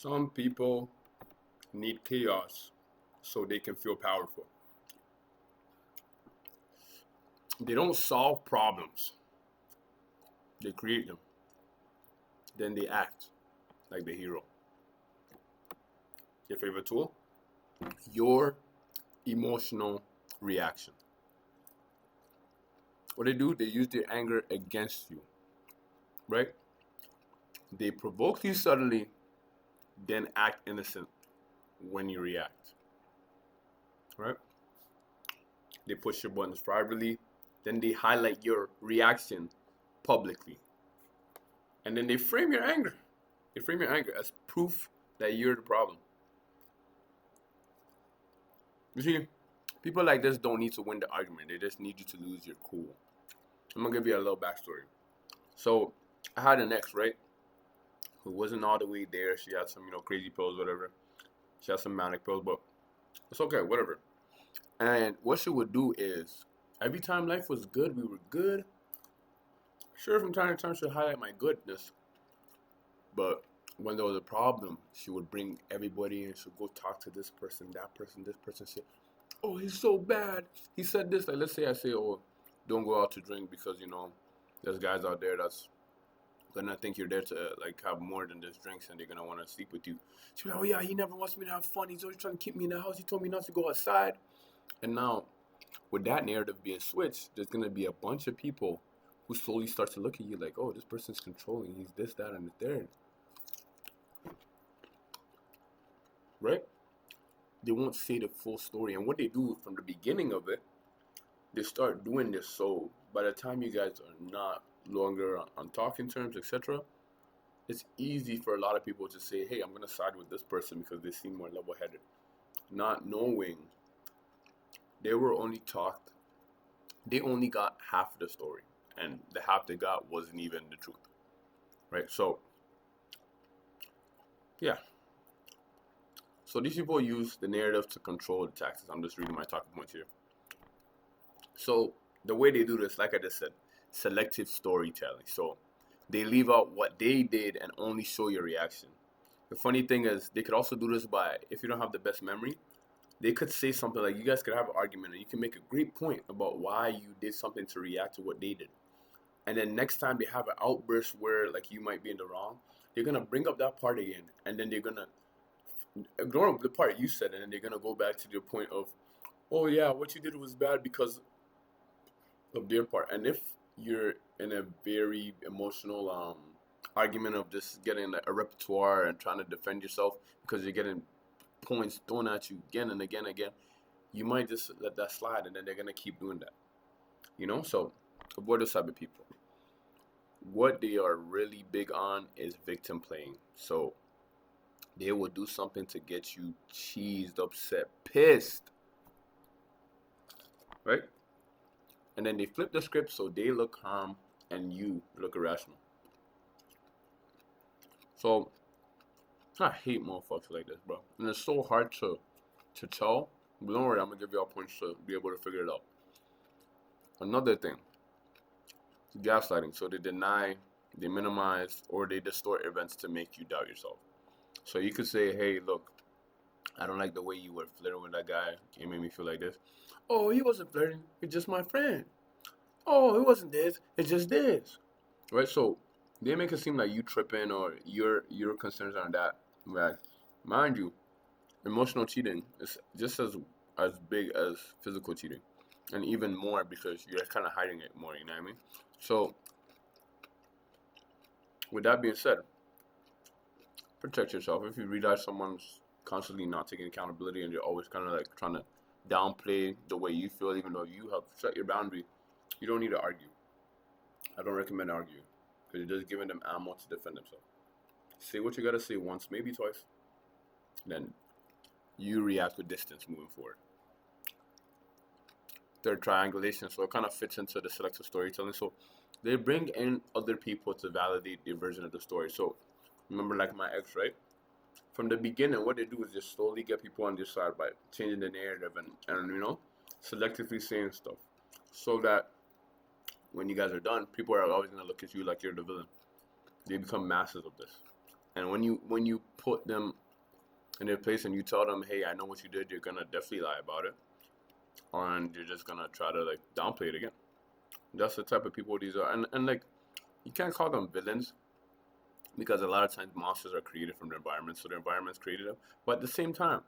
Some people need chaos so they can feel powerful. They don't solve problems, they create them. Then they act like the hero. Your favorite tool? Your emotional reaction. What they do, they use their anger against you, right? They provoke you suddenly, then act innocent when you react, right? They push your buttons privately, then they highlight your reaction publicly. And then they frame your anger. They frame your anger as proof that you're the problem. You see, people like this don't need to win the argument. They just need you to lose your cool. I'm gonna give you a little backstory. So I had an ex, right? Who wasn't all the way there. She had some, crazy pills, whatever. She had some manic pills, but it's okay, whatever. And what she would do is, every time life was good, we were good. Sure, from time to time, she'd highlight my goodness. But when there was a problem, she would bring everybody in. She'd go talk to this person, that person, this person. Say, oh, he's so bad. He said this. Like, let's say I say, oh, don't go out to drink because, there's guys out there that's gonna think you're there to have more than just drinks, and they're gonna want to sleep with you. She's like, oh yeah, he never wants me to have fun. He's always trying to keep me in the house. He told me not to go outside. And now, with that narrative being switched, there's gonna be a bunch of people who slowly start to look at you like, oh, this person's controlling. He's this, that, and the third. Right? They won't say the full story. And what they do from the beginning of it, they start doing this. So by the time you guys are not longer on talking terms, etc., it's easy for a lot of people to say, hey, I'm going to side with this person because they seem more level-headed. Not knowing they were only talked, they only got half of the story. And the half they got wasn't even the truth. Right? So, yeah. So these people use the narrative to control the taxes. I'm just reading my talking points here. So the way they do this, like I just said, selective storytelling. So they leave out what they did and only show your reaction. The funny thing is, they could also do this by, if you don't have the best memory, they could say something like, you guys could have an argument and you can make a great point about why you did something to react to what they did. And then next time they have an outburst where you might be in the wrong, they're going to bring up that part again. And then they're going to ignore the part you said, and then they're going to go back to the point of, oh yeah, what you did was bad because of their part. And if you're in a very emotional argument of just getting a repertoire and trying to defend yourself because you're getting points thrown at you again and again and again, you might just let that slide, and then they're going to keep doing that. So avoid those type of people. What they are really big on is victim playing. So they will do something to get you cheesed, upset, pissed, right? And then they flip the script so they look calm and you look irrational. So I hate motherfuckers like this, bro. And it's so hard to tell. But don't worry, I'm gonna give y'all points to be able to figure it out. Another thing, gaslighting. So they deny, they minimize, or they distort events to make you doubt yourself. So you could say, hey, look, I don't like the way you were flirting with that guy. It made me feel like this. Oh, he wasn't flirting. He's just my friend. Oh, it wasn't this. It's just this. Right? So they make it seem like you tripping or your concerns are that. Right? Mind you, emotional cheating is just as big as physical cheating. And even more because you're kind of hiding it more, you know what I mean? So with that being said, protect yourself. If you realize someone's constantly not taking accountability and you're always kind of trying to downplay the way you feel, even though you have set your boundary, you don't need to argue. I don't recommend arguing because you're just giving them ammo to defend themselves. Say what you gotta say once, maybe twice. Then you react with distance moving forward. Third, triangulation. So it kind of fits into the selective storytelling. So they bring in other people to validate their version of the story. So remember, like my ex, right? From the beginning, what they do is just slowly get people on their side by changing the narrative and selectively saying stuff, so that when you guys are done, people are always gonna look at you like you're the villain. They become masters of this. And when you put them in their place and you tell them, hey, I know what you did, you're gonna definitely lie about it, and you're just gonna try to like downplay it again. That's the type of people these are, and like you can't call them villains because a lot of times monsters are created from the environment, so the environment's created them. But at the same time,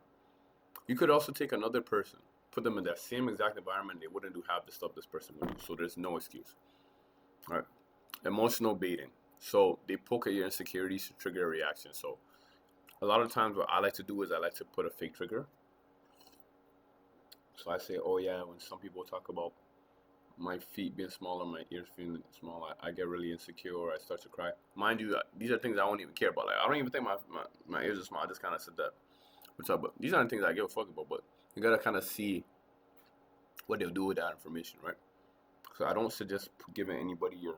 you could also take another person, put them in that same exact environment, they wouldn't do half the stuff this person would do. So there's no excuse. All right. Emotional baiting. So they poke at your insecurities to trigger a reaction. So a lot of times what I like to do is I like to put a fake trigger. So I say, oh yeah, when some people talk about my feet being smaller, my ears feeling small, I get really insecure or I start to cry. Mind you, these are things I don't even care about. Like I don't even think my ears are small. I just kind of said that. What's up? But these aren't things I give a fuck about. But you gotta kind of see what they'll do with that information, right? So I don't suggest giving anybody your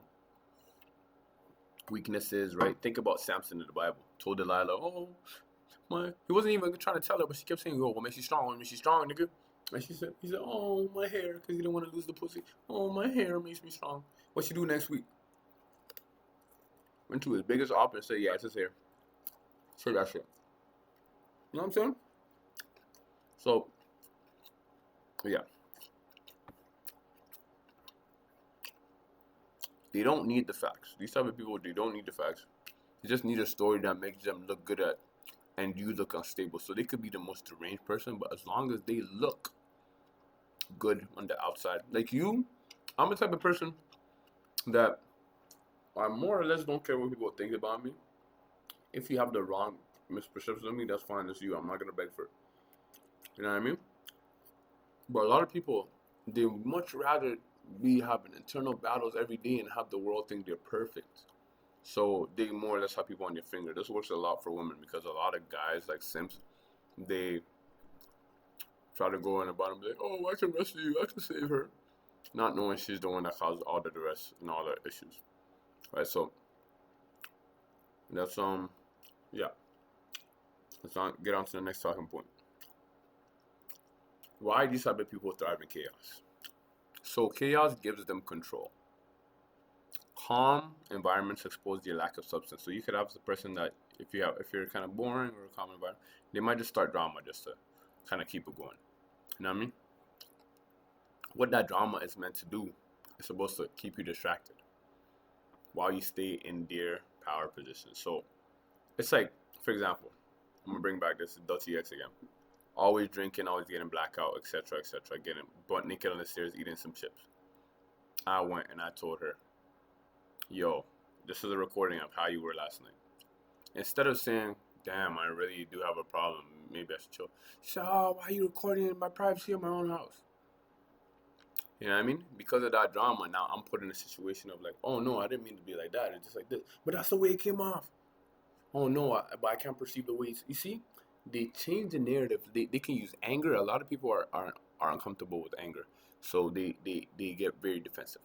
weaknesses, right? Think about Samson in the Bible. Told Delilah, oh, he wasn't even trying to tell her, but she kept saying, oh, what makes you strong? What makes you strong, nigga? And he said, oh, my hair, because he didn't want to lose the pussy. Oh, my hair makes me strong. What you do next week? Went to his biggest op and said, yeah, it's his hair. Say that shit. You know what I'm saying? So, yeah. They don't need the facts. These type of people, they don't need the facts. They just need a story that makes them look good at and you look unstable. So they could be the most deranged person, but as long as they look good on the outside. Like you, I'm the type of person that I more or less don't care what people think about me. If you have the wrong misperception of me, that's fine. That's you. I'm not gonna beg for it. You know what I mean? But a lot of people, they much rather be having internal battles every day and have the world think they're perfect. So they more or less have people on your finger. This works a lot for women because a lot of guys like simps, they try to go in about and be like, oh, I can rescue you, I can save her, not knowing she's the one that caused all the duress and all the issues. Right, so that's yeah. Get on to the next talking point. Why these type of people thrive in chaos? So chaos gives them control. Calm environments expose your lack of substance. So you could have the person that if you're kind of boring or a calm environment, they might just start drama just to kind of keep it going. You know what I mean? What that drama is meant to do is supposed to keep you distracted while you stay in their power position. So it's like, for example, I'm gonna bring back this Dutty X again. Always drinking, always getting blackout, etc., etc., getting butt naked on the stairs, eating some chips. I went and I told her, yo, this is a recording of how you were last night. Instead of saying, damn, I really do have a problem, maybe I should chill. She said, oh, why are you recording in my privacy of my own house? You know what I mean? Because of that drama, now I'm put in a situation of like, oh no, I didn't mean to be like that. It's just like this. But that's the way it came off. Oh no, but I can't perceive the way you see? They change the narrative. They can use anger. A lot of people are uncomfortable with anger. So they get very defensive.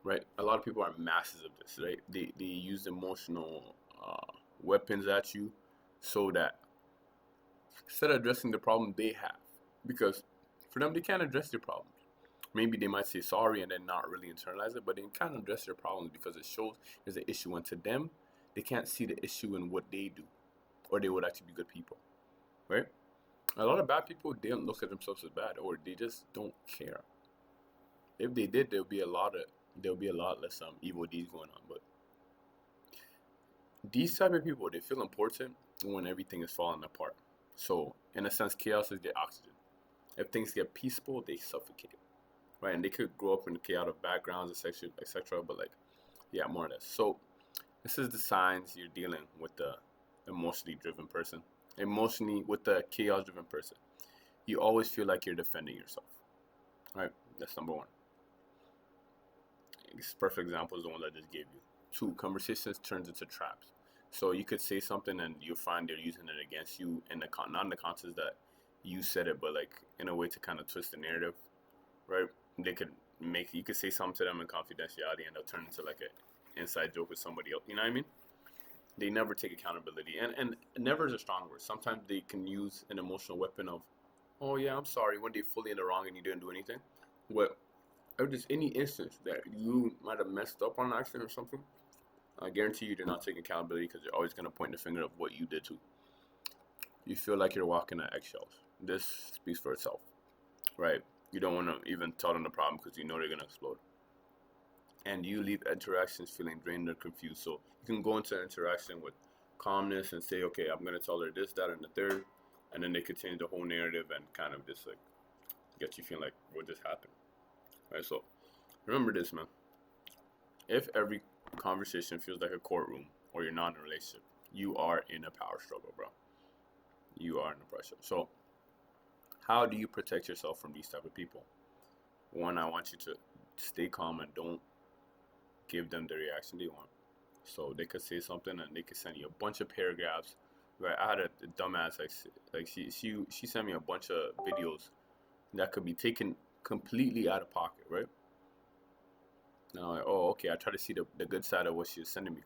Right? A lot of people are masters of this, right? They use emotional weapons at you so that instead of addressing the problem they have, because for them, they can't address their problems. Maybe they might say sorry and then not really internalize it, but they can't address their problems because it shows there's an issue. And to them, they can't see the issue in what they do, or they would actually be good people, right? A lot of bad people, they don't look at themselves as bad, or they just don't care. If they did, there'll be a lot less evil deeds going on. But these type of people, they feel important when everything is falling apart. So in a sense, chaos is their oxygen. If things get peaceful, they suffocate, right? And they could grow up in chaotic backgrounds, etc. But like, yeah, more or less. So this is the signs you're dealing with the emotionally driven person. Emotionally, with the chaos driven person, you always feel like you're defending yourself, right? That's number one. This perfect example is the one I just gave you. 2, conversations turns into traps. So you could say something and you find they're using it against you in the not in the context that you said it, but like in a way to kind of twist the narrative, right? You could say something to them in confidentiality and they'll turn into like an inside joke with somebody else. You know what I mean? They never take accountability, and never is a strong word. Sometimes they can use an emotional weapon of, oh yeah, I'm sorry, when they're fully in the wrong and you didn't do anything. What? Or just any instance that you might have messed up on an accident or something, I guarantee you they're not taking accountability because they're always going to point the finger of what you did too. You feel like you're walking on eggshells. This speaks for itself, right? You don't want to even tell them the problem because you know they're going to explode. And you leave interactions feeling drained or confused. So you can go into interaction with calmness and say, okay, I'm going to tell her this, that, and the third. And then they could change the whole narrative and kind of just like get you feeling like what just happened. Right? So remember this, man. If every conversation feels like a courtroom or you're not in a relationship, you are in a power struggle, bro. You are in a pressure. So how do you protect yourself from these type of people? One, I want you to stay calm and don't give them the reaction they want. So they could say something and they could send you a bunch of paragraphs. Right? I had a dumbass like she sent me a bunch of videos that could be taken completely out of pocket, right? And I'm like, oh, okay. I try to see the good side of what she was sending me.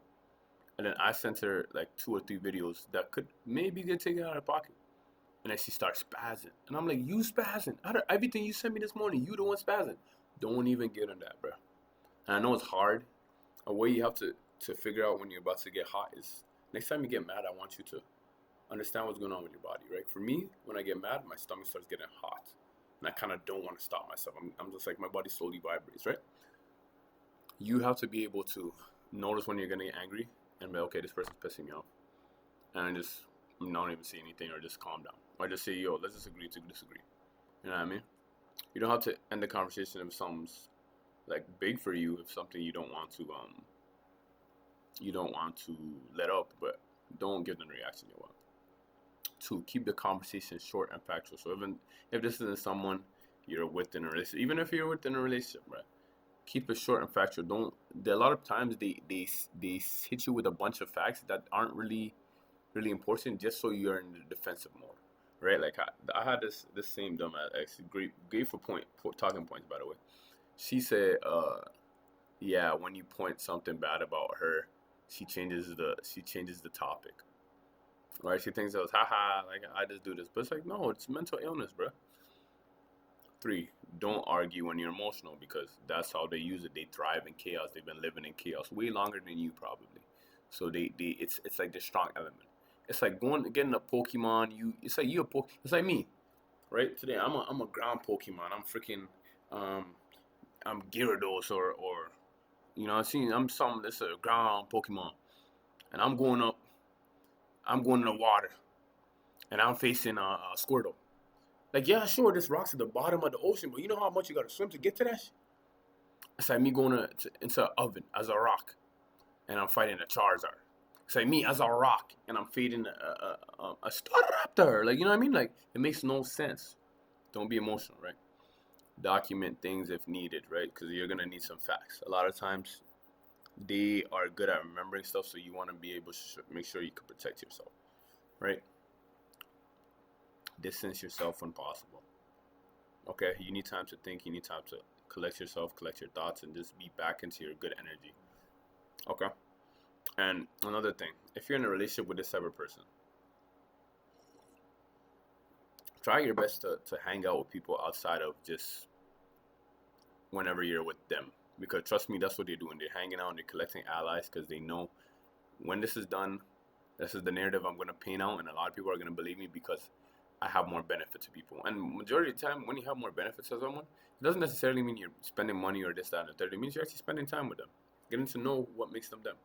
And then I sent her like 2 or 3 videos that could maybe get taken out of pocket. And then she starts spazzing. And I'm like, you spazzing. Everything you sent me this morning, you the one spazzing. Don't even get on that, bro. And I know it's hard. A way you have to figure out when you're about to get hot is next time you get mad, I want you to understand what's going on with your body, right? For me, when I get mad, my stomach starts getting hot. And I kind of don't want to stop myself. I'm just like, my body slowly vibrates, right? You have to be able to notice when you're going to get angry and be, okay, this person's pissing me off. And just not even say anything or just calm down. Or just say, yo, let's just agree to disagree. You know what I mean? You don't have to end the conversation if something's like big for you, if something you don't want to let up, but don't give them the reaction you want. 2, keep the conversation short and factual. So even if this isn't someone you're with in a relationship, even if you're within a relationship, right? Keep it short and factual. A lot of times they hit you with a bunch of facts that aren't really important just so you're in the defensive mode, right? Like I had this same dumb ex, great for talking points, by the way. She said, yeah, when you point something bad about her, she changes the topic, right? She thinks that was haha, like I just do this, but it's like, no, it's mental illness, bro. 3, don't argue when you're emotional because that's how they use it. They thrive in chaos. They've been living in chaos way longer than you probably. So it's like the strong element. It's like getting a Pokemon. It's like me, right? Today I'm a ground Pokemon. I'm freaking I'm Gyarados or I'm something that's a ground Pokemon, and I'm going in the water, and I'm facing a Squirtle. Like, yeah, sure, this rock's at the bottom of the ocean, but you know how much you gotta swim to get to that shit? It's like me going into an oven as a rock, and I'm fighting a Charizard. It's like me as a rock, and I'm feeding a Staraptor. Like, you know what I mean? Like, it makes no sense. Don't be emotional, right? Document things if needed, right? Because you're gonna need some facts. A lot of times, they are good at remembering stuff, so you want to be able to make sure you can protect yourself, right? Distance yourself when possible. Okay, you need time to think. You need time to collect yourself, collect your thoughts, and just be back into your good energy. Okay. And another thing, if you're in a relationship with this type of person, try your best to hang out with people outside of just whenever you're with them. Because trust me, that's what they're doing. They're hanging out and they're collecting allies because they know when this is done, this is the narrative I'm going to paint out, and a lot of people are going to believe me because I have more benefit to people. And majority of the time, when you have more benefits to someone, it doesn't necessarily mean you're spending money or this, that, and the third. It means you're actually spending time with them, getting to know what makes them them.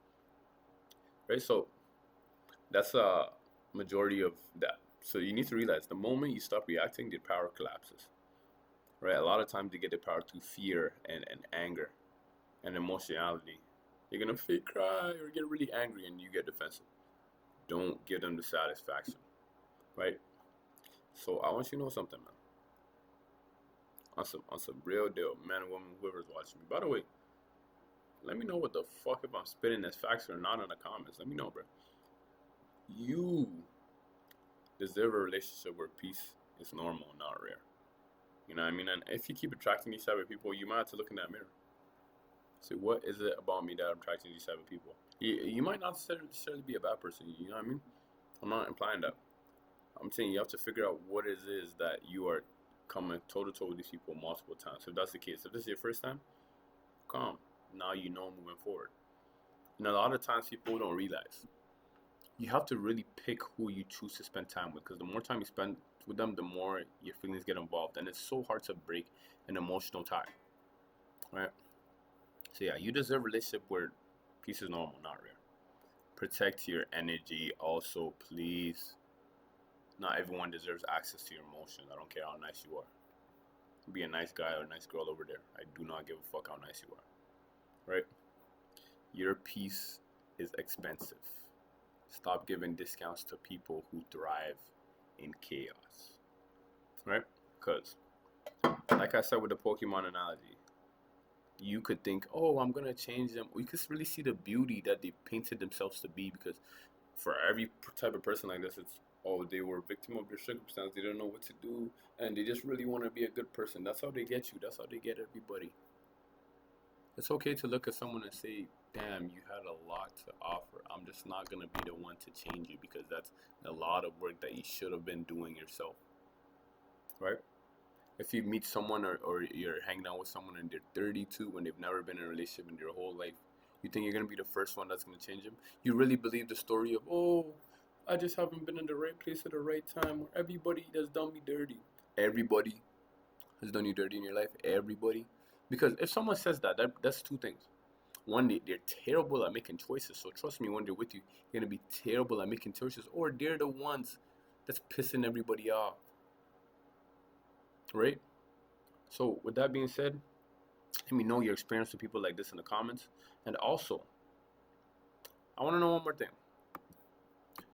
Right? So that's a majority of that. So you need to realize the moment you stop reacting, your power collapses. Right? A lot of times you get the power through fear and anger and emotionality. You're going to fake cry or get really angry and you get defensive. Don't give them the satisfaction. Right? So I want you to know something, man. On some real deal, man and woman, whoever's watching me. By the way, let me know what the fuck if I'm spitting as facts or not in the comments. Let me know, bro. You deserve a relationship where peace is normal, not rare. You know what I mean? And if you keep attracting these type of people, you might have to look in that mirror. Say, what is it about me that I'm attracting these type of people? You might not necessarily be a bad person. You know what I mean? I'm not implying that. I'm saying you have to figure out what it is that you are coming toe-to-toe with these people multiple times. So if that's the case, if this is your first time, calm. Now you know moving forward. And a lot of times people don't realize you have to really pick who you choose to spend time with, because the more time you spend with them, the more your feelings get involved, and it's so hard to break an emotional tie, right? So yeah, you deserve a relationship where peace is normal, not rare. Protect your energy. Also, please, not everyone deserves access to your emotions. I don't care how nice you are. Be a nice guy or a nice girl over there. I do not give a fuck how nice you are, right? Your peace is expensive. Stop giving discounts to people who thrive in chaos, right? Because, like I said with the Pokemon analogy, you could think, oh, I'm gonna change them. You could really see the beauty that they painted themselves to be, because for every type of person like this, it's, oh, they were a victim of their circumstance. They don't know what to do, and they just really want to be a good person. That's how they get you. That's how they get everybody. It's okay to look at someone and say, damn, you had a lot to offer. I'm just not gonna be the one to change you, because that's a lot of work that you should have been doing yourself, right? If you meet someone, or you're hanging out with someone and they're 32 when they've never been in a relationship in their whole life, you think you're going to be the first one that's going to change them? You really believe the story of, oh, I just haven't been in the right place at the right time, or everybody has done me dirty. Everybody has done you dirty in your life. Everybody. Because if someone says that's two things. One, they're terrible at making choices. So trust me, when they're with you, you're going to be terrible at making choices. Or they're the ones that's pissing everybody off. Right? So with that being said, let me know your experience with people like this in the comments. And also, I want to know one more thing.